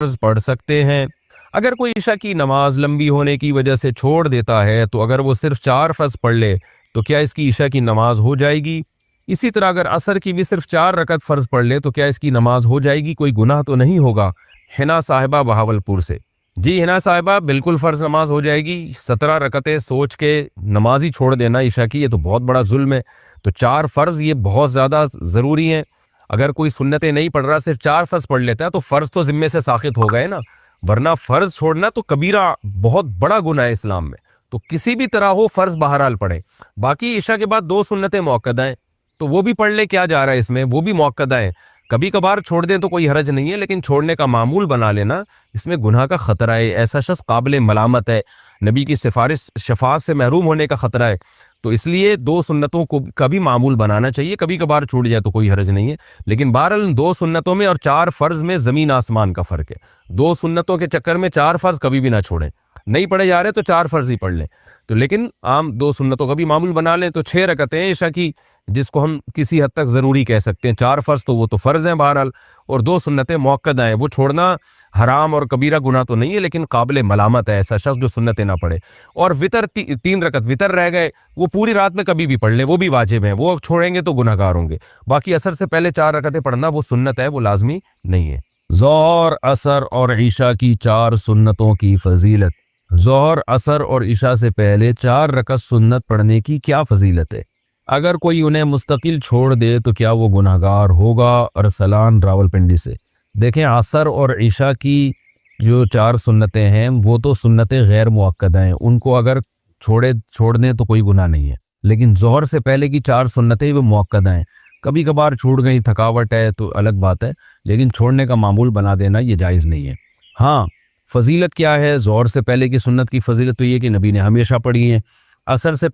فرض پڑھ سکتے ہیں۔ اگر کوئی عشاء کی نماز لمبی ہونے کی وجہ سے چھوڑ دیتا ہے تو اگر وہ صرف 4 فرض پڑھ لے تو کیا اس کی عشاء کی نماز ہو جائے گی؟ اسی طرح اگر عصر کی بھی صرف 4 رکعت فرض پڑھ لے تو کیا اس کی نماز ہو جائے گی؟ کوئی گناہ تو نہیں ہوگا؟ حنا صاحبہ بہاولپور سے۔ جی حنا صاحبہ، بالکل فرض نماز ہو جائے گی۔ 17 رکعتیں سوچ کے نماز ہی چھوڑ دینا عشاء کی، یہ تو بہت بڑا ظلم ہے۔ تو 4 فرض یہ بہت زیادہ ضروری ہیں۔ اگر کوئی سنتیں نہیں پڑھ رہا، صرف 4 فرض پڑھ لیتا ہے تو فرض تو ذمے سے ساقط ہو گئے نا، ورنہ فرض چھوڑنا تو کبیرہ بہت بڑا گناہ ہے اسلام میں۔ تو کسی بھی طرح ہو فرض بہرحال پڑھے۔ باقی عشاء کے بعد 2 سنتیں مؤکدہ ہیں تو وہ بھی پڑھ لے، کیا جا رہا ہے اس میں، وہ بھی مؤکدہ ہیں۔ کبھی کبھار چھوڑ دیں تو کوئی حرج نہیں ہے، لیکن چھوڑنے کا معمول بنا لینا اس میں گناہ کا خطرہ ہے۔ ایسا شخص قابل ملامت ہے، نبی کی سفارش شفاعت سے محروم ہونے کا خطرہ ہے۔ تو اس لیے 2 سنتوں کو کا بھی معمول بنانا چاہیے۔ کبھی کبھار چھوٹ جائے تو کوئی حرج نہیں ہے، لیکن بہرحال 2 سنتوں میں اور 4 فرض میں زمین آسمان کا فرق ہے۔ 2 سنتوں کے چکر میں 4 فرض کبھی بھی نہ چھوڑیں۔ نہیں پڑھے جا رہے تو 4 فرض ہی پڑھ لیں، تو لیکن عام 2 سنتوں کا بھی معمول بنا لیں تو 6 رکعتیں ہیں عشاء کی، جس کو ہم کسی حد تک ضروری کہہ سکتے ہیں۔ 4 فرض تو وہ تو فرض ہیں بہرحال، اور 2 سنتیں مؤکدہ ہیں۔ وہ چھوڑنا حرام اور کبیرہ گناہ تو نہیں ہے، لیکن قابل ملامت ہے ایسا شخص جو سنتیں نہ پڑھے۔ اور وطر 3 رکعت وطر رہ گئے، وہ پوری رات میں کبھی بھی پڑھ لیں، وہ بھی واجب ہیں، وہ چھوڑیں گے تو گناہ گار ہوں گے۔ باقی عصر سے پہلے 4 رکعتیں پڑھنا وہ سنت ہے، وہ لازمی نہیں ہے۔ ظہر، عصر اور عشاء کی 4 سنتوں کی فضیلت۔ ظہر، عصر اور عشاء سے پہلے 4 رکعت سنت پڑھنے کی کیا فضیلت ہے؟ اگر کوئی انہیں مستقل چھوڑ دے تو کیا وہ گناہ گار ہوگا؟ ارسلان راولپنڈی سے۔ دیکھیں، عصر اور عشاء کی جو 4 سنتیں ہیں وہ تو سنتیں غیر مؤکدہ ہیں، ان کو اگر چھوڑ دیں تو کوئی گناہ نہیں ہے، لیکن ظہر سے پہلے کی 4 سنتیں وہ مؤکدہ ہیں۔ کبھی کبھار چھوٹ گئی، تھکاوٹ ہے تو الگ بات ہے، لیکن چھوڑنے کا معمول بنا دینا یہ جائز نہیں ہے۔ ہاں، فضیلت کیا ہے؟ ظہر سے پہلے کی سنت کی فضیلت تو یہ کہ نبی نے ہمیشہ پڑھی ہے۔ عصر سے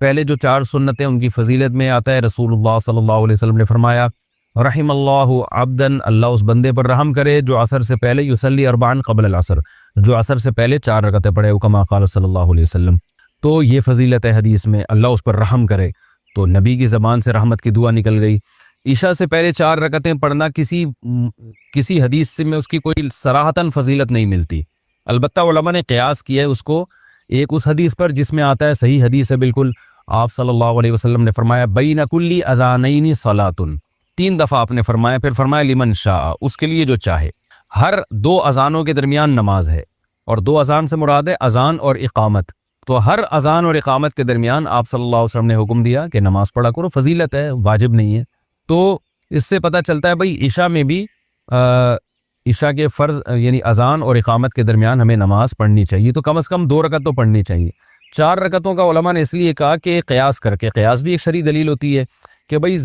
پہلے جو 4 سنتیں ان کی فضیلت میں آتا ہے، رسول اللہ صلی اللہ علیہ وسلم نے فرمایا، رحم اللہ عبدن، اللہ اس بندے پر رحم کرے جو عصر سے پہلے یصلی 4 قبل العصر، جو عصر سے پہلے 4 رکعتیں پڑھے، کما قال صلی اللہ علیہ وسلم۔ تو یہ فضیلت ہے حدیث میں، اللہ اس پر رحم کرے، تو نبی کی زبان سے رحمت کی دعا نکل گئی۔ عشاء سے پہلے 4 رکعتیں پڑھنا کسی حدیث سے میں اس کی کوئی صراحتاً فضیلت نہیں ملتی، البتہ علماء نے قیاس کیا ہے اس کو ایک اس حدیث پر جس میں آتا ہے، صحیح حدیث ہے بالکل، آپ صلی اللہ علیہ وسلم نے فرمایا بین کل اذانین صلاۃ، 3 دفعہ آپ نے فرمایا، پھر فرمایا لمن شاء، اس کے لیے جو چاہے۔ ہر 2 اذانوں کے درمیان نماز ہے، اور 2 اذان سے مراد ہے اذان اور اقامت، تو ہر اذان اور اقامت کے درمیان آپ صلی اللہ علیہ وسلم نے حکم دیا کہ نماز پڑھا کرو، فضیلت ہے، واجب نہیں ہے۔ تو اس سے پتہ چلتا ہے بھائی عشاء میں بھی عشاء کے فرض یعنی اذان اور اقامت کے درمیان ہمیں نماز پڑھنی چاہیے، تو کم از کم 2 رکعت تو پڑھنی چاہیے۔ 4 رکعتوں کا علماء نے اس لیے کہا کہ قیاس کر کے، قیاس بھی ایک شرعی دلیل ہوتی ہے کہ بھائی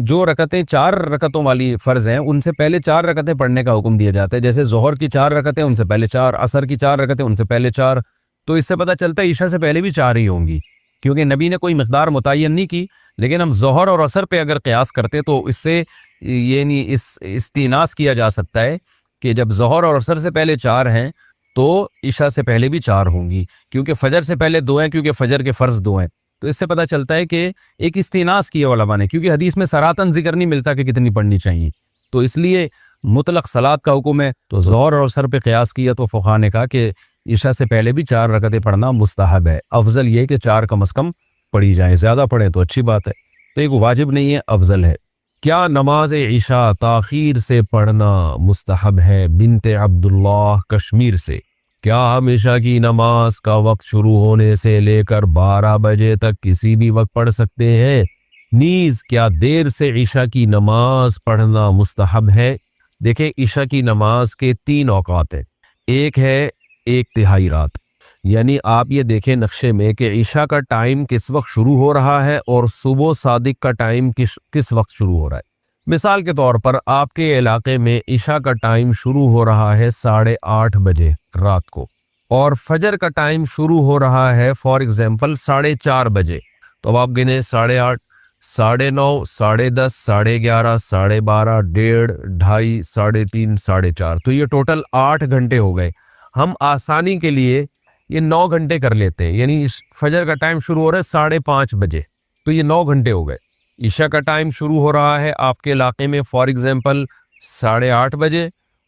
جو رکعتیں 4 رکعتوں والی فرض ہیں ان سے پہلے 4 رکعتیں پڑھنے کا حکم دیا جاتا ہے، جیسے ظہر کی 4 رکعتیں ان سے پہلے 4، عصر کی 4 رکعتیں ان سے پہلے 4، تو اس سے پتہ چلتا ہے عشاء سے پہلے بھی 4 ہی ہوں گی، کیونکہ نبی نے کوئی مقدار متعین نہیں کی۔ لیکن ہم ظہر اور عصر پہ اگر قیاس کرتے تو اس سے یعنی استئناس کیا جا سکتا ہے کہ جب ظہر اور عصر سے پہلے 4 ہیں تو عشاء سے پہلے بھی 4 ہوں گی، کیونکہ فجر سے پہلے 2 ہیں، کیونکہ فجر کے فرض 2 ہیں۔ تو اس سے پتہ چلتا ہے کہ ایک استئناس کیا علماء نے، کیونکہ حدیث میں صراحتاً ذکر نہیں ملتا کہ کتنی پڑھنی چاہیے، تو اس لیے مطلق صلاۃ کا حکم ہے، تو ظہر اور عصر پہ قیاس کیا تو فقہاء نے کہا کہ عشاء سے پہلے بھی 4 رکعتیں پڑھنا مستحب ہے، افضل یہ کہ 4 کم از کم پڑھی جائیں، زیادہ پڑھیں تو اچھی بات ہے، تو ایک واجب نہیں ہے، افضل ہے۔ کیا نماز عشاء تاخیر سے پڑھنا مستحب ہے؟ بنت عبداللہ کشمیر سے۔ کیا ہم عشاء کی نماز کا وقت شروع ہونے سے لے کر 12 بجے تک کسی بھی وقت پڑھ سکتے ہیں؟ نیز کیا دیر سے عشاء کی نماز پڑھنا مستحب ہے؟ دیکھیں، عشاء کی نماز کے 3 اوقات ہیں، ایک ہے 1/3 رات، یعنی آپ یہ دیکھیں نقشے میں کہ عشاء کا ٹائم کس وقت شروع ہو رہا ہے اور صبح صادق کا ٹائم کس وقت شروع ہو رہا ہے۔ مثال کے طور پر آپ کے علاقے میں عشاء کا ٹائم شروع ہو رہا ہے 8:30 بجے رات کو، اور فجر کا ٹائم شروع ہو رہا ہے فار ایگزامپل 4:30 بجے، تو اب آپ گنے 8:30، 9:30، 10:30، 11:30، 12:30، 1:30، 2:30، 3:30، 4:30، تو یہ ٹوٹل 8 گھنٹے ہو گئے۔ ہم آسانی کے لیے یہ 9 گھنٹے کر لیتے ہیں، یعنی فجر کا ٹائم شروع ہو رہا ہے 5:30 بجے، تو یہ 9 گھنٹے ہو گئے۔ عشاء کا ٹائم شروع ہو رہا ہے آپ کے علاقے میں فار ایگزامپل 8:30 بجے،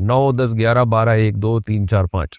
9, 10, 11, 12, 1, 2, 3, 4, 5,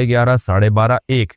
11:30, 12:30,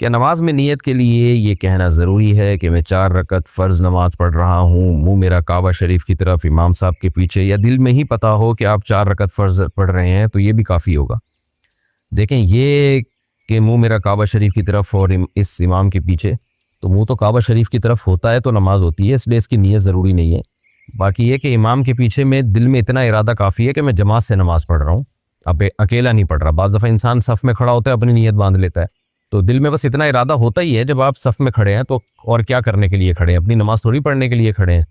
کیا نماز میں نیت کے لیے یہ کہنا ضروری ہے کہ میں 4 رکعت فرض نماز پڑھ رہا ہوں، منہ میرا کعبہ شریف کی طرف، امام صاحب کے پیچھے، یا دل میں ہی پتہ ہو کہ آپ 4 رکعت فرض پڑھ رہے ہیں تو یہ بھی کافی ہوگا؟ دیکھیں، یہ کہ منہ میرا کعبہ شریف کی طرف اور اس امام کے پیچھے، تو منہ تو کعبہ شریف کی طرف ہوتا ہے تو نماز ہوتی ہے، اس لیے اس کی نیت ضروری نہیں ہے۔ باقی یہ کہ امام کے پیچھے میں دل میں اتنا ارادہ کافی ہے کہ میں جماعت سے نماز پڑھ رہا ہوں، اب اکیلا نہیں پڑھ رہا۔ بعض دفعہ انسان صف میں کھڑا ہوتا ہے، اپنی نیت باندھ لیتا ہے، تو دل میں بس اتنا ارادہ ہوتا ہی ہے۔ جب آپ صف میں کھڑے ہیں تو اور کیا کرنے کے لیے کھڑے ہیں؟ اپنی نماز تھوڑی پڑھنے کے لیے کھڑے ہیں۔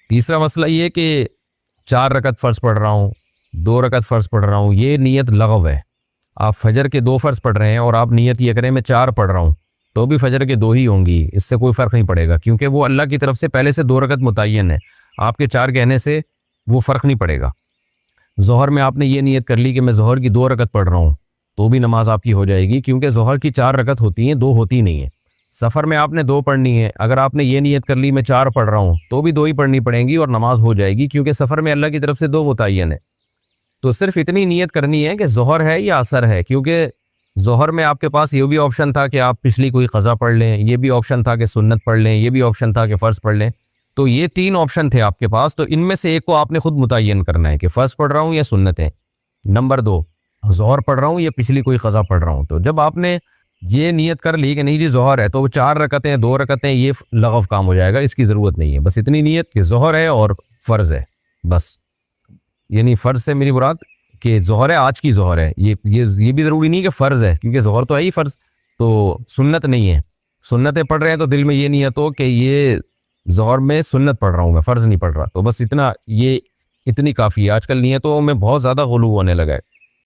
تیسرا مسئلہ یہ کہ 4 رکعت فرض پڑھ رہا ہوں، 2 رکعت فرض پڑھ رہا ہوں، یہ نیت لغو ہے۔ آپ فجر کے 2 فرض پڑھ رہے ہیں اور آپ نیت یہ کریں میں 4 پڑھ رہا ہوں، تو بھی فجر کے 2 ہی ہوں گی، اس سے کوئی فرق نہیں پڑے گا، کیونکہ وہ اللہ کی طرف سے پہلے سے 2 رکعت متعین ہے، آپ کے 4 کہنے سے وہ فرق نہیں پڑے گا۔ ظہر میں آپ نے یہ نیت کر لی کہ میں ظہر کی 2 رکعت پڑھ رہا ہوں، تو بھی نماز آپ کی ہو جائے گی، کیونکہ ظہر کی 4 رکعت ہوتی ہیں، 2 ہوتی نہیں ہیں۔ سفر میں آپ نے 2 پڑھنی ہے، اگر آپ نے یہ نیت کر لی میں 4 پڑھ رہا ہوں تو بھی 2 ہی پڑھنی پڑیں گی اور نماز ہو جائے گی، کیونکہ سفر میں اللہ کی طرف سے 2 متعین ہے۔ تو صرف اتنی نیت کرنی ہے کہ ظہر ہے یا عصر ہے، کیونکہ ظہر میں آپ کے پاس یہ بھی آپشن تھا کہ آپ پچھلی کوئی قضا پڑھ لیں، یہ بھی آپشن تھا کہ سنت پڑھ لیں، یہ بھی آپشن تھا کہ فرض پڑھ لیں، تو یہ 3 آپشن تھے آپ کے پاس، تو ان میں سے ایک کو آپ نے خود متعین کرنا ہے کہ فرض پڑھ رہا ہوں یا سنت ہے۔ نمبر 2، ظہر پڑھ رہا ہوں یا پچھلی کوئی قضا پڑھ رہا ہوں۔ تو جب آپ نے یہ نیت کر لی کہ نہیں جی ظہر ہے، تو وہ 4 رکعتیں 2 رکعتیں یہ لغو کام ہو جائے گا، اس کی ضرورت نہیں ہے۔ بس اتنی نیت کہ ظہر ہے اور فرض ہے، بس۔ یعنی فرض سے میری مراد کہ ظہر ہے، آج کی ظہر ہے، یہ بھی ضروری نہیں کہ فرض ہے، کیونکہ ظہر تو ہے ہی فرض، تو سنت نہیں ہے۔ سنتیں پڑھ رہے ہیں تو دل میں یہ نیت ہو کہ یہ ظہر میں سنت پڑھ رہا ہوں، میں فرض نہیں پڑھ رہا، تو بس اتنی کافی ہے۔ آج کل نیتوں میں بہت زیادہ غلو ہونے لگا ہے۔